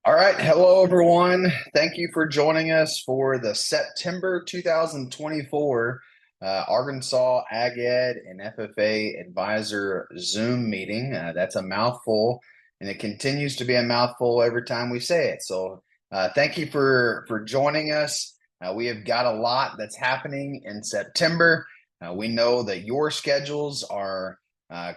All right. Hello, everyone. Thank you for joining us for the September 2024 Arkansas Ag Ed and FFA Advisor Zoom meeting. That's a mouthful, and it continues to be a mouthful every time we say it. So thank you for joining us. We have got a lot that's happening in September. We know that your schedules are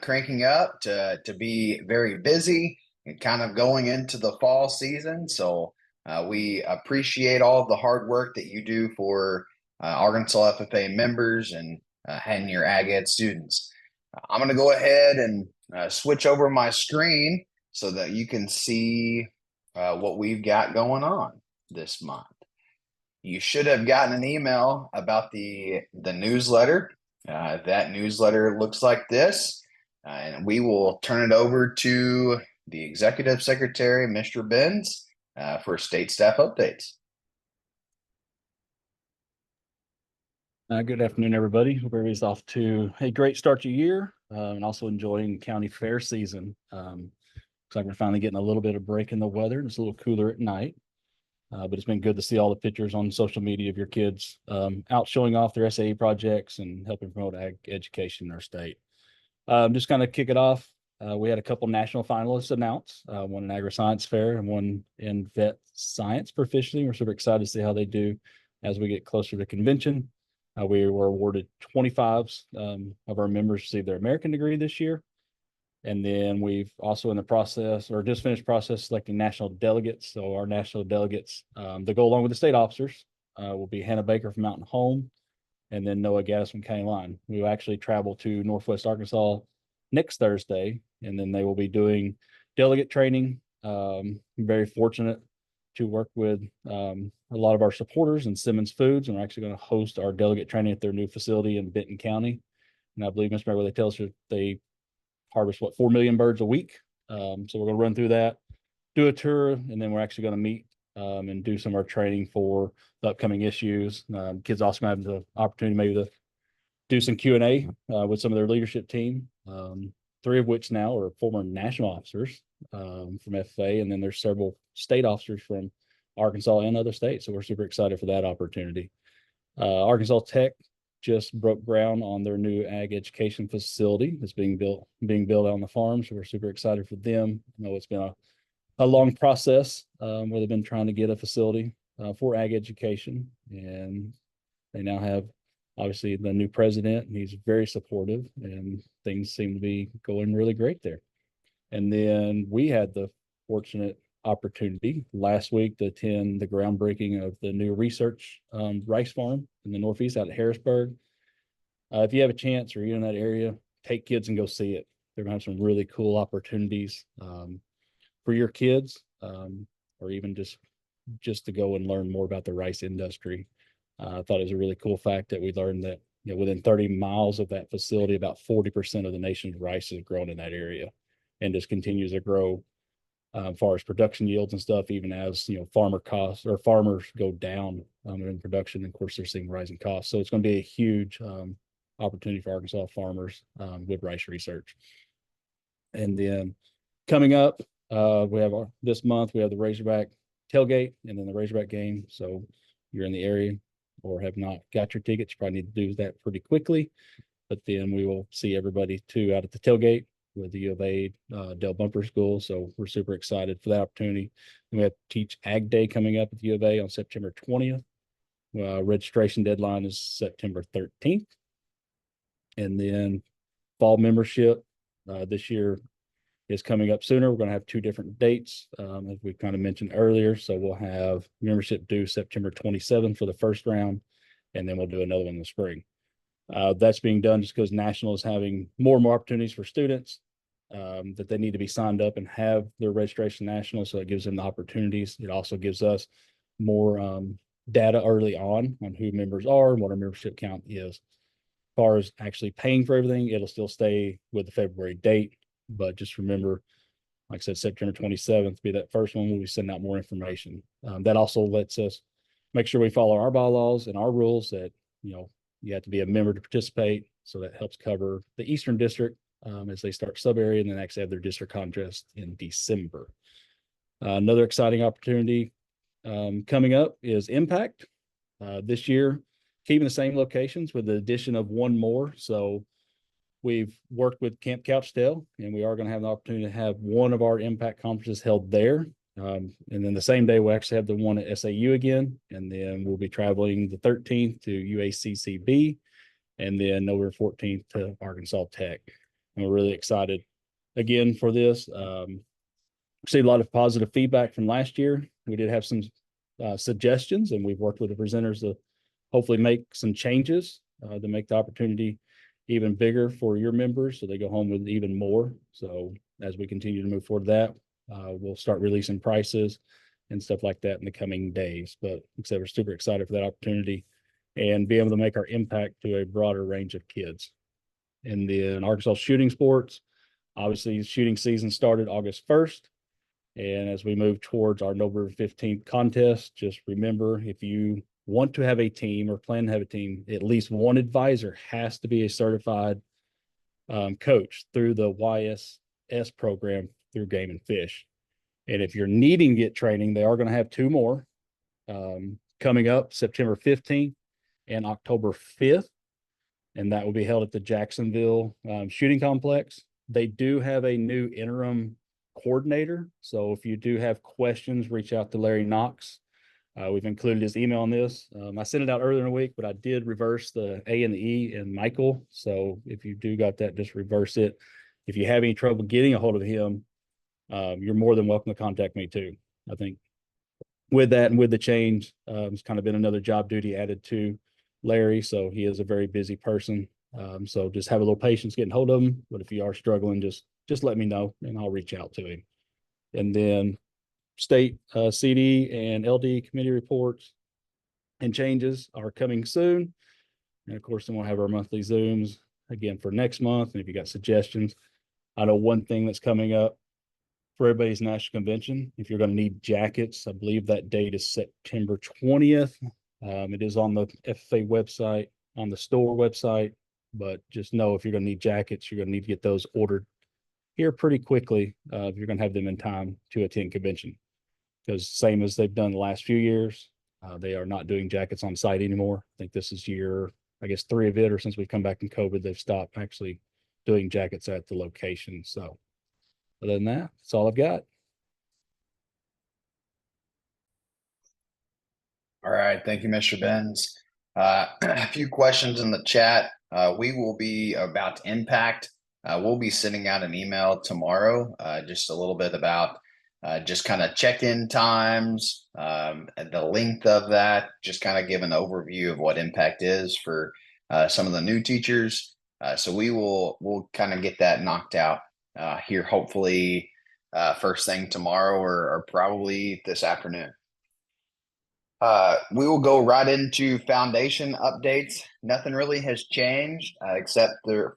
cranking up to be very busy and kind of going into the fall season. So we appreciate all of the hard work that you do for Arkansas FFA members and your Ag Ed students. I'm going to go ahead and switch over my screen so that you can see what we've got going on this month. You should have gotten an email about the newsletter. That newsletter looks like this, and we will turn it over to the Executive Secretary, Mr. Benz, for state staff updates. Good afternoon, everybody. Hope everybody's off to a great start to your year and also enjoying county fair season. Looks like we're finally getting a little bit of break in the weather. It's a little cooler at night, but it's been good to see all the pictures on social media of your kids out showing off their SAE projects and helping promote ag education in our state. Just kind of kick it off. We had a couple national finalists announced, one in agri-science fair and one in vet science proficiency. We're super excited to see how they do as we get closer to convention. We were awarded 25 of our members received their American degree this year. And then we've also in the process or just finished process selecting national delegates. So our national delegates that go along with the state officers will be Hannah Baker from Mountain Home and then Noah Gaddis from County Line. We will actually travel to Northwest Arkansas next Thursday, and then they will be doing delegate training. I'm very fortunate to work with a lot of our supporters in Simmons Foods, and we're actually going to host our delegate training at their new facility in Benton County. And I believe, Mr. Mayor, they tell us that they harvest 4 million birds a week. So we're going to run through that, do a tour, and then we're actually going to meet and do some of our training for the upcoming issues. Kids also going to have the opportunity maybe to do some Q&A with some of their leadership team, 3 of which now are former national officers from FFA, and then there's several state officers from Arkansas and other states. So we're super excited for that opportunity. Arkansas Tech just broke ground on their new ag education facility that's being built on the farm. So we're super excited for them. I know it's been a long process where they've been trying to get a facility for ag education, and they now have obviously the new president, and he's very supportive, and things seem to be going really great there. And then we had the fortunate opportunity last week to attend the groundbreaking of the new research rice farm in the Northeast out of Harrisburg. If you have a chance or you're in that area, take kids and go see it. They're going to have some really cool opportunities for your kids, or even just to go and learn more about the rice industry. I thought it was a really cool fact that we learned that within 30 miles of that facility, about 40% of the nation's rice is grown in that area, and just continues to grow as far as production yields and stuff, even as farmer costs or farmers go down in production. And of course, they're seeing rising costs. So it's going to be a huge opportunity for Arkansas farmers with rice research. And then coming up, we have this month we have the Razorback tailgate and then the Razorback game. So you're in the area or have not got your tickets, you probably need to do that pretty quickly. But then we will see everybody too out at the tailgate with the U of A Dell Bumper School. So we're super excited for that opportunity. And we have Teach Ag Day coming up at the U of A on September 20th. Registration deadline is September 13th. And then fall membership this year is coming up sooner. We're going to have 2 different dates, as we kind of mentioned earlier. So we'll have membership due September 27th for the first round, and then we'll do another one in the spring. That's being done just because National is having more and more opportunities for students that they need to be signed up and have their registration national. So it gives them the opportunities. It also gives us more data early on who members are and what our membership count is. As far as actually paying for everything, it'll still stay with the February date. But just remember, like I said, September 27th be that first one when we send out more information. That also lets us make sure we follow our bylaws and our rules that, you have to be a member to participate. So that helps cover the Eastern District as they start sub area and then actually have their district contest in December. Another exciting opportunity coming up is Impact. This year, keeping the same locations with the addition of one more. So we've worked with Camp Couchdale, and we are going to have the opportunity to have one of our Impact conferences held there. And then the same day, we'll actually have the one at SAU again. And then we'll be traveling the 13th to UACCB, and then November 14th to Arkansas Tech. And we're really excited again for this. Received a lot of positive feedback from last year. We did have some suggestions, and we've worked with the presenters to hopefully make some changes to make the opportunity even bigger for your members, so they go home with even more. So as we continue to move forward that, we'll start releasing prices and stuff like that in the coming days. But like I said, we're super excited for that opportunity and be able to make our impact to a broader range of kids. In the Arkansas shooting sports, obviously shooting season started August 1st. And as we move towards our November 15th contest, just remember, if you want to have a team or plan to have a team, at least one advisor has to be a certified coach through the YSS program through Game and Fish. And if you're needing to get training, they are going to have two more coming up September 15th and October 5th. And that will be held at the Jacksonville Shooting Complex. They do have a new interim coordinator. So if you do have questions, reach out to Larry Knox. We've included his email on this. I sent it out earlier in the week, but I did reverse the A and the E in Michael. So if you do got that, just reverse it. If you have any trouble getting a hold of him, you're more than welcome to contact me too. I think with that and with the change, it's kind of been another job duty added to Larry. So he is a very busy person. So just have a little patience getting hold of him. But if you are struggling, just let me know and I'll reach out to him. And then state CD and LD committee reports and changes are coming soon. And of course, then we'll have our monthly Zooms again for next month. And if you got suggestions, I know one thing that's coming up for everybody's national convention. If you're going to need jackets, I believe that date is September 20th. It is on the FFA website, on the store website. But just know if you're going to need jackets, you're going to need to get those ordered here pretty quickly if you're going to have them in time to attend convention. Because same as they've done the last few years, they are not doing jackets on site anymore. I think this is year, I guess, 3 of it, or since we've come back from COVID, they've stopped actually doing jackets at the location. So other than that, that's all I've got. All right. Thank you, Mr. Benz. A few questions in the chat. We will be about Impact. We'll be sending out an email tomorrow, just a little bit about just kind of check-in times, and the length of that, just kind of give an overview of what Impact is for some of the new teachers. So we'll kind of get that knocked out here, hopefully first thing tomorrow or probably this afternoon. We will go right into foundation updates. Nothing really has changed except there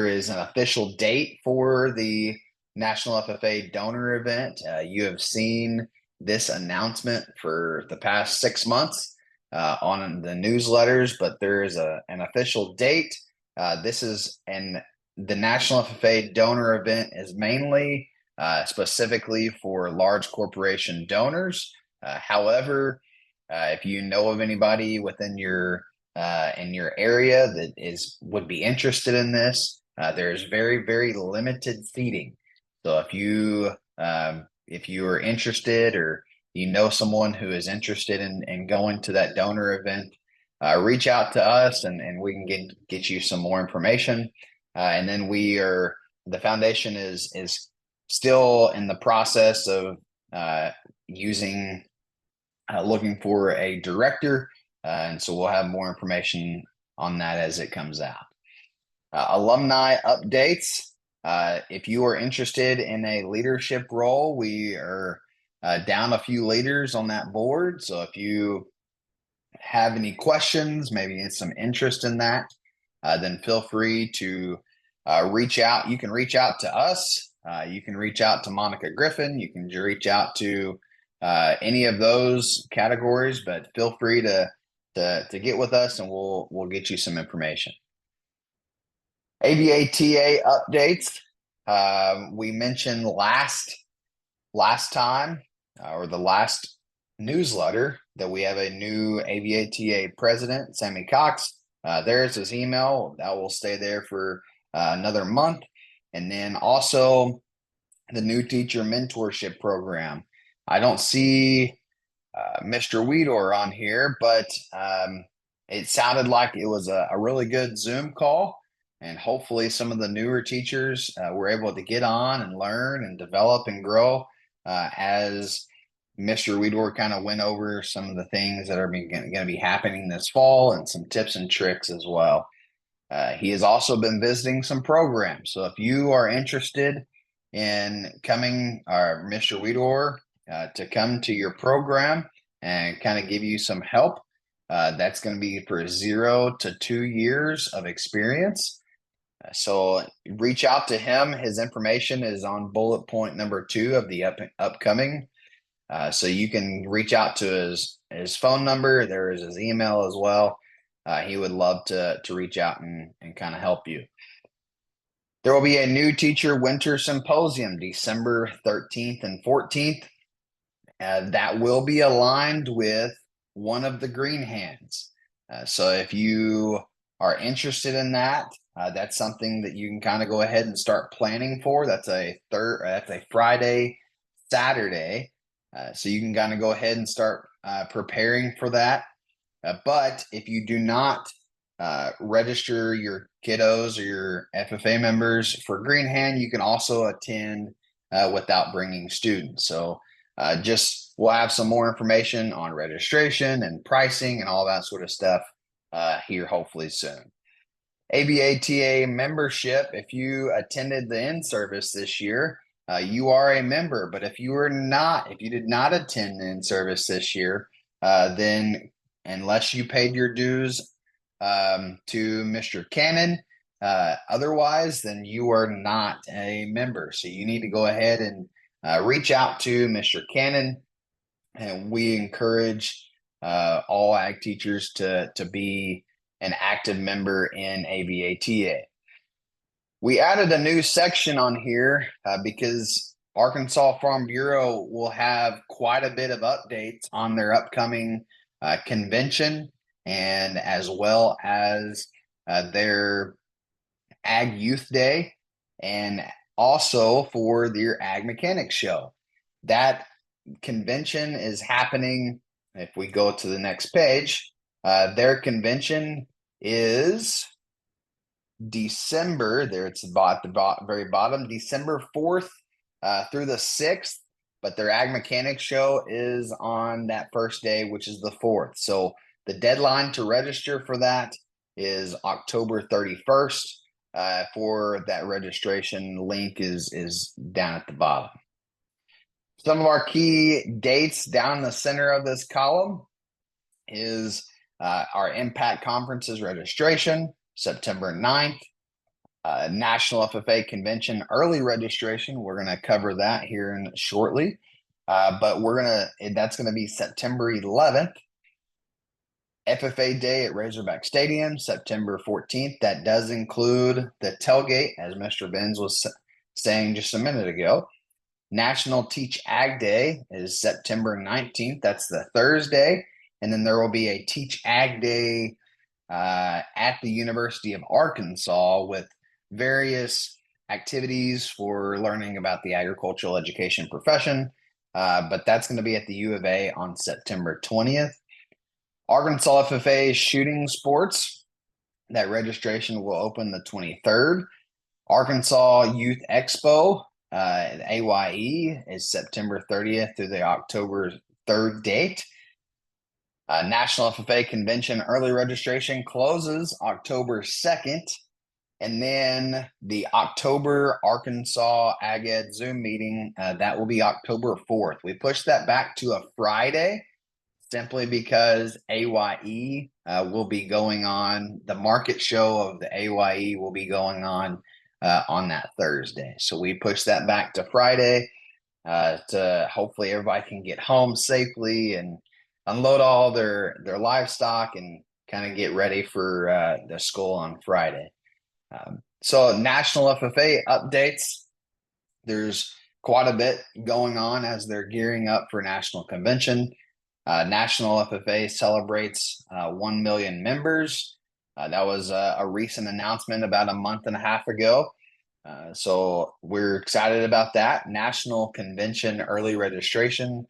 is an official date for the National FFA donor event. You have seen this announcement for the past 6 months on the newsletters, but there is an official date. The National FFA donor event is mainly specifically for large corporation donors. However, if you know of anybody within your in your area that would be interested in this, there's very, very limited seating. So if you are interested, or you know someone who is interested in going to that donor event, reach out to us and we can get you some more information. And then the foundation is still in the process of looking for a director. And so we'll have more information on that as it comes out. Alumni updates. If you are interested in a leadership role, we are down a few leaders on that board. So if you have any questions, maybe it's some interest in that, then feel free to reach out. You can reach out to us. You can reach out to Monica Griffin. You can reach out to any of those categories, but feel free to get with us and we'll get you some information. ABA TA updates. We mentioned last last time or the last newsletter that we have a new AVATA president, Sammy Cox. There's his email that will stay there for another month. And then also the new teacher mentorship program. I don't see Mr. Weedor on here, but it sounded like it was a really good Zoom call. And hopefully some of the newer teachers were able to get on and learn and develop and grow as Mr. Weedor kind of went over some of the things that are going to be happening this fall and some tips and tricks as well. He has also been visiting some programs. So if you are interested in coming, Mr. Weedor, to come to your program and kind of give you some help, that's going to be for 0 to 2 years of experience. So reach out to him. His information is on bullet point number 2 of the upcoming. So you can reach out to his phone number. There is his email as well. He would love to reach out and kind of help you. There will be a new teacher winter symposium December 13th and 14th. That will be aligned with one of the green hands. So if you are interested in that, that's something that you can kind of go ahead and start planning for. That's a Friday, Saturday. So you can kind of go ahead and start preparing for that. But if you do not register your kiddos or your FFA members for Green Hand, you can also attend without bringing students. So we'll have some more information on registration and pricing and all that sort of stuff here hopefully soon. AVATA membership, if you attended the in-service this year, you are a member. But if you did not attend the in-service this year, then unless you paid your dues to Mr. Cannon, otherwise, then you are not a member. So you need to go ahead and reach out to Mr. Cannon. And we encourage all ag teachers to be an active member in AVATA. We added a new section on here because Arkansas Farm Bureau will have quite a bit of updates on their upcoming convention, and as well as their Ag Youth Day, and also for their Ag Mechanics Show. That convention is happening. If we go to the next page, their convention is December. There, it's at the very bottom, December 4th through the 6th. But their Ag Mechanics Show is on that first day, which is the 4th. So the deadline to register for that is October 31st. For that registration link is down at the bottom. Some of our key dates down the center of this column is our Impact Conferences registration, September 9th. National FFA Convention early registration. We're going to cover that here shortly. But that's going to be September 11th. FFA Day at Razorback Stadium, September 14th. That does include the tailgate, as Mr. Benz was saying just a minute ago. National Teach Ag Day is September 19th. That's the Thursday. And then there will be a Teach Ag Day at the University of Arkansas with various activities for learning about the agricultural education profession. But that's going to be at the U of A on September 20th. Arkansas FFA Shooting Sports, that registration will open the 23rd. Arkansas Youth Expo, AYE, is September 30th through the October 3rd date. National FFA Convention early registration closes October 2nd. And then the October Arkansas Ag Ed Zoom meeting, that will be October 4th. We pushed that back to a Friday simply because AYE will be going on. The market show of the AYE will be going on that Thursday. So we pushed that back to Friday to hopefully everybody can get home safely and unload all their livestock and kind of get ready for the school on Friday. So National FFA updates. There's quite a bit going on as they're gearing up for national convention. National FFA celebrates 1 million members. That was a recent announcement about a month and a half ago. So we're excited about that. National Convention early registration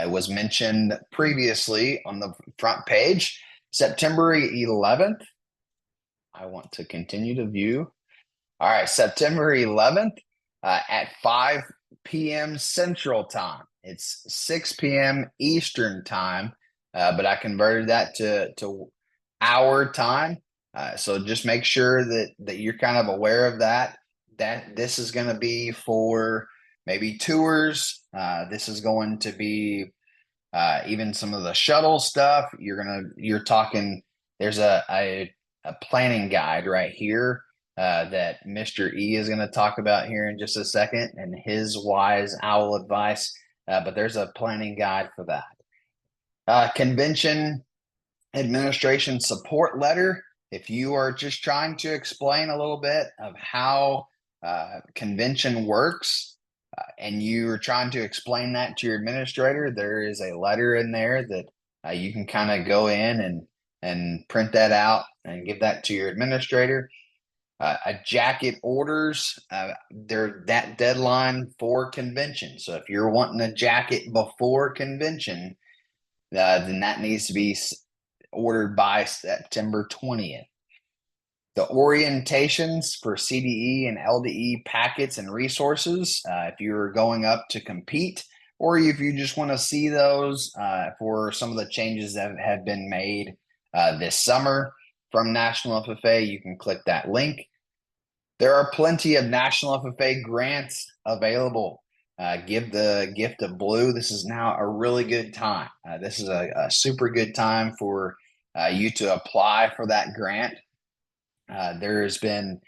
was mentioned previously on the front page. September 11th. I want to continue to view. All right, September 11th at 5 p.m. Central Time. It's 6 p.m. Eastern Time, but I converted that to our time. So just make sure that you're kind of aware of that. That this is going to be for maybe tours. This is going to be even some of the shuttle stuff. You're talking. There's a planning guide right here that Mr. E is going to talk about here in just a second, and his wise owl advice. But there's a planning guide for that. Convention administration support letter. If you are just trying to explain a little bit of how convention works, and you're trying to explain that to your administrator, there is a letter in there that you can kind of go in and print that out and give that to your administrator. A jacket orders, they're that deadline for convention. So if you're wanting a jacket before convention, then that needs to be ordered by September 20th. The orientations for CDE and LDE packets and resources, if you're going up to compete, or if you just want to see those for some of the changes that have been made this summer from National FFA, you can click that link. There are plenty of National FFA grants available. Give the gift of blue. This is now a really good time. This is a super good time for you to apply for that grant. There has been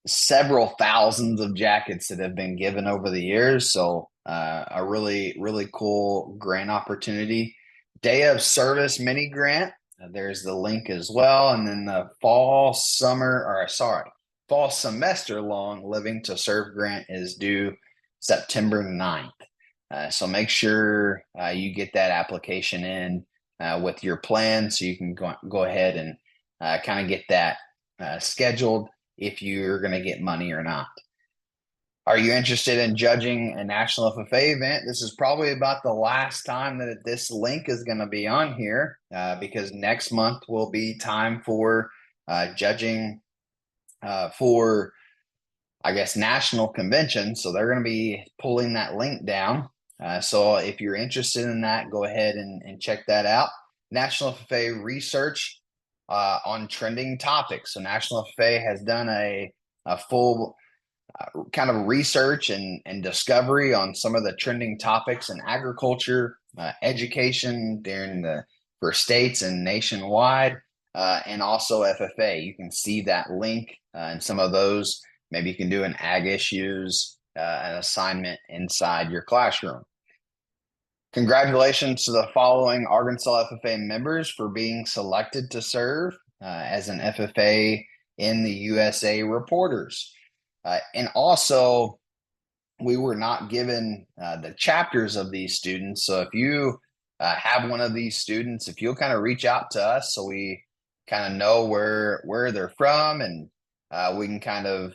several thousands of jackets that have been given over the years. So a really, really cool grant opportunity. Day of Service mini grant. There's the link as well. And then the fall semester long Living to Serve grant is due September 9th. So make sure you get that application in with your plan so you can go ahead and kind of get that scheduled if you're going to get money or not. Are you interested in judging a National FFA event? This is probably about the last time that this link is going to be on here because next month will be time for judging for, I guess, national convention. So they're going to be pulling that link down. So if you're interested in that, go ahead and check that out. National FFA research on trending topics. So National FFA has done a full kind of research and discovery on some of the trending topics in agriculture, education for states and nationwide, and also FFA. You can see that link and some of those. Maybe you can do an ag issues, an assignment inside your classroom. Congratulations to the following Arkansas FFA members for being selected to serve as an FFA in the USA Reporters. And also, we were not given the chapters of these students. So if you have one of these students, if you'll kind of reach out to us so we kind of know where they're from, and we can kind of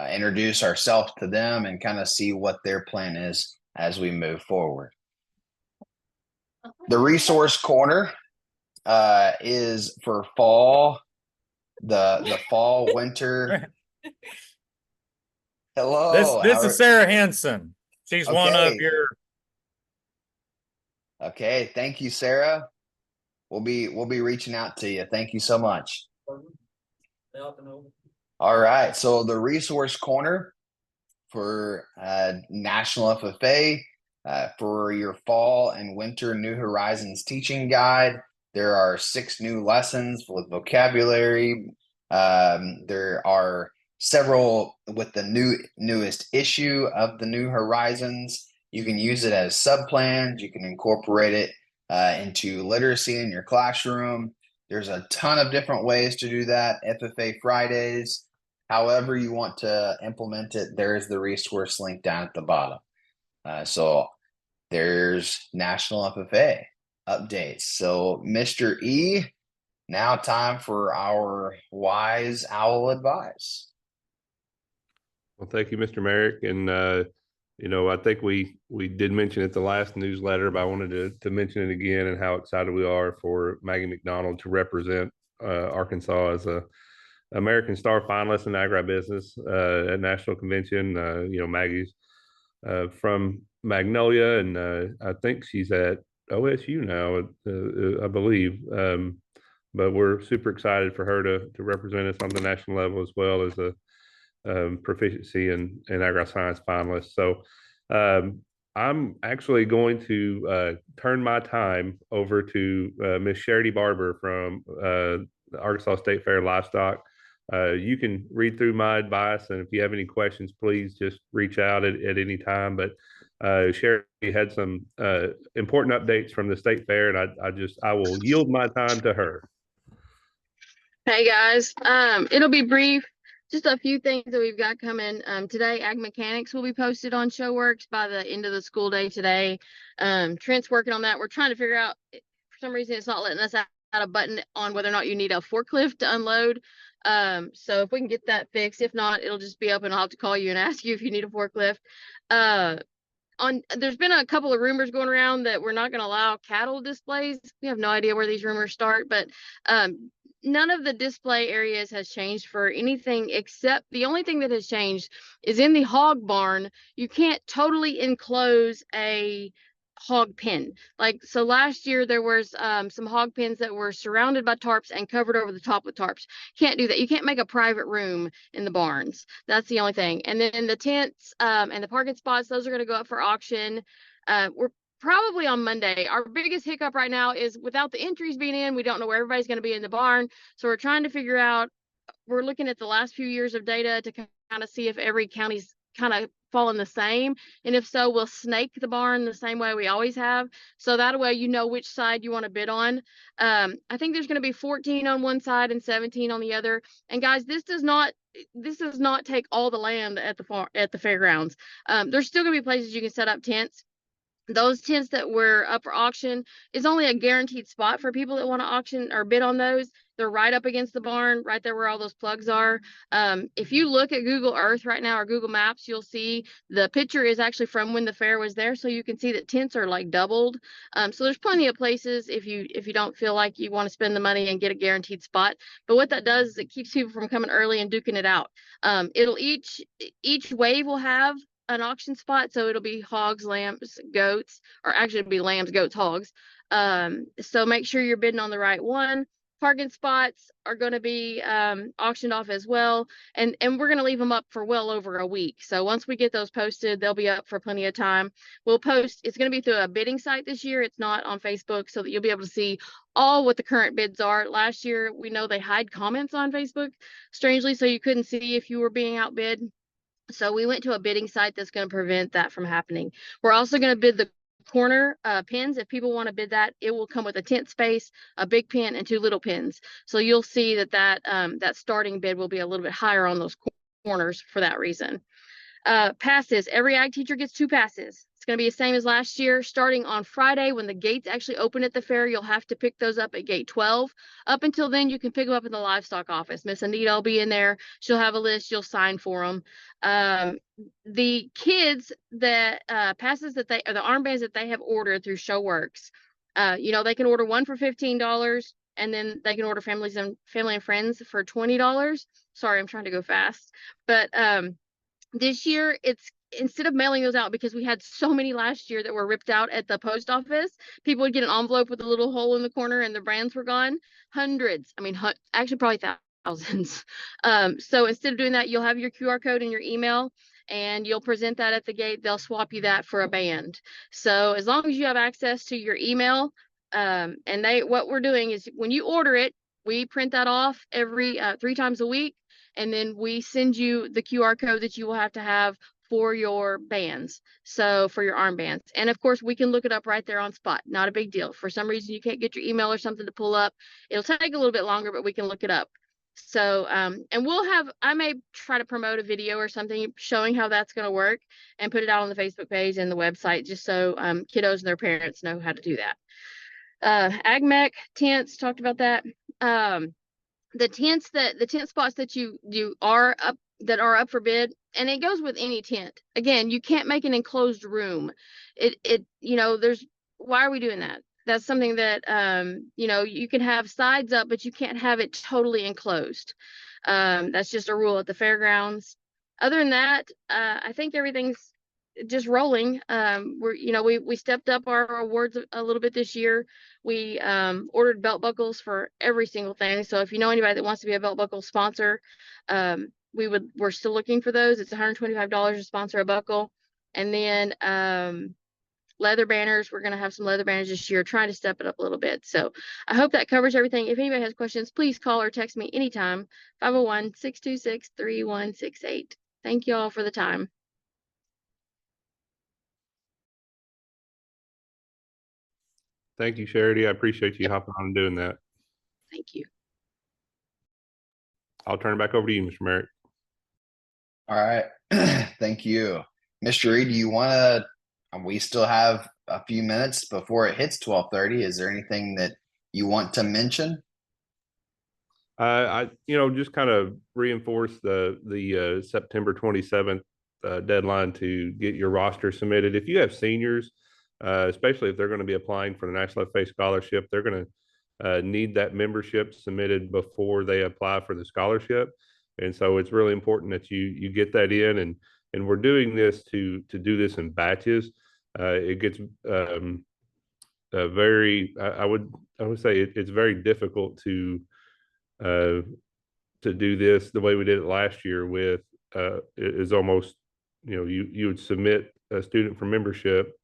introduce ourselves to them and kind of see what their plan is as we move forward. The resource corner is for fall, the fall, winter. Hello. This is Sarah Henson. She's one of your. Okay, thank you, Sarah. We'll be reaching out to you. Thank you so much. All right, so the resource corner for National FFA for your fall and winter New Horizons teaching guide. There are 6 new lessons with vocabulary. There are several with the newest issue of the New Horizons. You can use it as subplans. You can incorporate it into literacy in your classroom. There's a ton of different ways to do that. FFA Fridays however you want to implement it, there's the resource link down at the bottom. So there's National FFA updates. So Mr. E, now time for our wise owl advice. Well, thank you, Mr. Merrick. And, I think we did mention it the last newsletter, but I wanted to mention it again and how excited we are for Maggie McDonald to represent Arkansas as a American Star finalist in agribusiness at National Convention. Maggie's from Magnolia, and I think she's at OSU now, I believe. But we're super excited for her to represent us on the national level, as well as a proficiency in agri-science finalist. So I'm actually going to turn my time over to Miss Charity Barber from the Arkansas State Fair Livestock. You can read through my advice, and if you have any questions, please just reach out at any time. But Charity had some important updates from the State Fair, and I will yield my time to her. Hey guys, it'll be brief. Just a few things that we've got coming. Today, Ag Mechanics will be posted on ShowWorks by the end of the school day today. Trent's working on that. We're trying to figure out, for some reason, it's not letting us add a button on whether or not you need a forklift to unload. So if we can get that fixed, if not, it'll just be up and I'll have to call you and ask you if you need a forklift. There's been a couple of rumors going around that we're not going to allow cattle displays. We have no idea where these rumors start, but none of the display areas has changed for anything, except the only thing that has changed is in the hog barn. You can't totally enclose a hog pen. So last year there was some hog pens that were surrounded by tarps and covered over the top with tarps. Can't do that. You can't make a private room in the barns. That's the only thing. And then the tents and the parking spots, those are going to go up for auction. We're probably on Monday. Our biggest hiccup right now is without the entries being in, we don't know where everybody's going to be in the barn. So we're trying to figure out, we're looking at the last few years of data to kind of see if every county's kind of falling the same. And if so, we'll snake the barn the same way we always have. So that way, you know which side you want to bid on. I think there's going to be 14 on one side and 17 on the other. And guys, this does not take all the land at the fairgrounds. There's still going to be places you can set up tents. Those tents that were up for auction is only a guaranteed spot for people that want to auction or bid on those. They're right up against the barn, right there where all those plugs are. If you look at Google Earth right now or Google Maps, you'll see the picture is actually from when the fair was there. So you can see that tents are like doubled. So there's plenty of places if you don't feel like you want to spend the money and get a guaranteed spot. But what that does is it keeps people from coming early and duking it out. It'll each wave will have an auction spot, so it'll be hogs, lambs, goats, or actually it'll be lambs, goats, hogs. So make sure you're bidding on the right one. Parking spots are going to be auctioned off as well, and we're going to leave them up for well over a week. So once we get those posted, they'll be up for plenty of time. We'll post, it's going to be through a bidding site this year. It's not on Facebook, so that you'll be able to see all what the current bids are. Last year, we know they hide comments on Facebook, strangely, so you couldn't see if you were being outbid. So we went to a bidding site that's going to prevent that from happening. We're also going to bid the corner pins. If people want to bid that, it will come with a tent space, a big pin, and 2 little pins. So you'll see that starting bid will be a little bit higher on those corners for that reason. Passes. Every ag teacher gets 2 passes. It's going to be the same as last year. Starting on Friday, when the gates actually open at the fair, you'll have to pick those up at gate 12. Up until then, you can pick them up in the livestock office. Miss Anita will be in there. She'll have a list. You'll sign for them. The kids that passes that or the armbands that they have ordered through ShowWorks, they can order one for $15, and then they can order family and friends for $20. Sorry, I'm trying to go fast, but this year it's, instead of mailing those out, because we had so many last year that were ripped out at the post office, people would get an envelope with a little hole in the corner and the brands were gone. Hundreds, actually probably thousands. So instead of doing that, you'll have your QR code in your email and you'll present that at the gate. They'll swap you that for a band. So as long as you have access to your email, what we're doing is when you order it, we print that off every 3 times a week. And then we send you the QR code that you will have to have for your bands, so for your armbands. And of course, we can look it up right there on spot. Not a big deal. For some reason, you can't get your email or something to pull up, it'll take a little bit longer, but we can look it up. So, and I may try to promote a video or something showing how that's going to work and put it out on the Facebook page and the website, just so kiddos and their parents know how to do that. Ag Mech tents, talked about that. The tent spots that you are up that are up for bid, and it goes with any tent. Again, you can't make an enclosed room. Why are we doing that? That's something that you can have sides up, but you can't have it totally enclosed. That's just a rule at the fairgrounds. Other than that, I think everything's just rolling. We stepped up our awards a little bit this year. We ordered belt buckles for every single thing. So if you know anybody that wants to be a belt buckle sponsor, we're still looking for those. It's $125 to sponsor a buckle. And then leather banners. We're going to have some leather banners this year, trying to step it up a little bit. So I hope that covers everything. If anybody has questions, please call or text me anytime, 501-626-3168. Thank you all for the time. Thank you, Charity. I appreciate you hopping on and doing that. Thank you. I'll turn it back over to you, Mr. Merrick. All right. Thank you. Mr. Reed, do you want to, we still have a few minutes before it hits 12:30. Is there anything that you want to mention? I just kind of reinforce the September 27th deadline to get your roster submitted. If you have seniors, especially if they're going to be applying for the National FFA scholarship, they're going to need that membership submitted before they apply for the scholarship. And so it's really important that you get that in, and we're doing this to do this in batches. It gets I would say it's very difficult to do this the way we did it last year. With it is almost, you would submit a student for membership.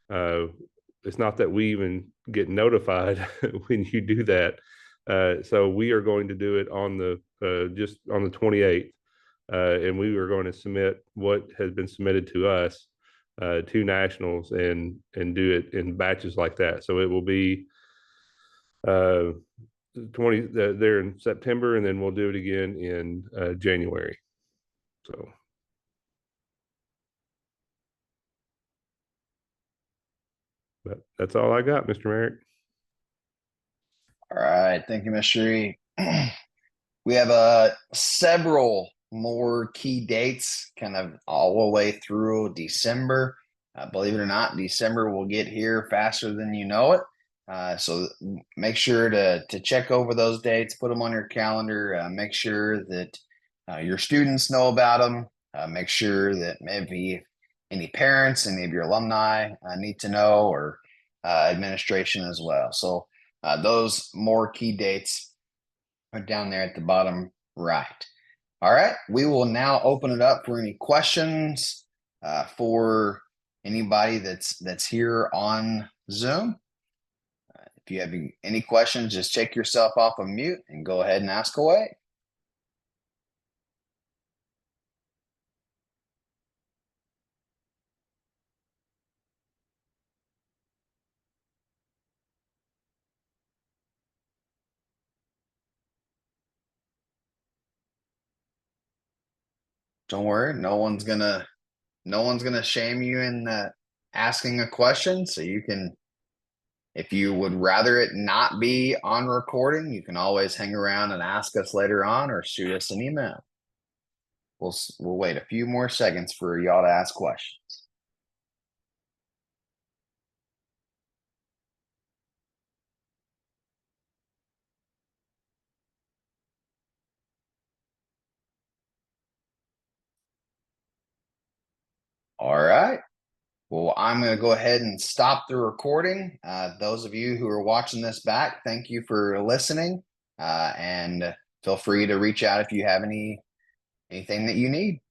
It's not that we even get notified when you do that. So we are going to do it on just on the 28th, and we are going to submit what has been submitted to us to nationals and do it in batches like that. So it will be 20 there in September, and then we'll do it again in January. So. But that's all I got, Mr. Merrick. All right. Thank you, Mr. Reed. We have several more key dates kind of all the way through December. Believe it or not, December will get here faster than you know it. So make sure to check over those dates, put them on your calendar, make sure that your students know about them, make sure that maybe any parents, any of your alumni need to know, or administration as well. So those more key dates are down there at the bottom right. All right, we will now open it up for any questions for anybody that's here on Zoom. If you have any questions, just take yourself off of mute and go ahead and ask away. Don't worry, no one's gonna shame you in asking a question. So you can, if you would rather it not be on recording, you can always hang around and ask us later on, or shoot us an email. We'll wait a few more seconds for y'all to ask questions. All right. Well, I'm going to go ahead and stop the recording. Those of you who are watching this back, thank you for listening, and feel free to reach out if you have anything that you need.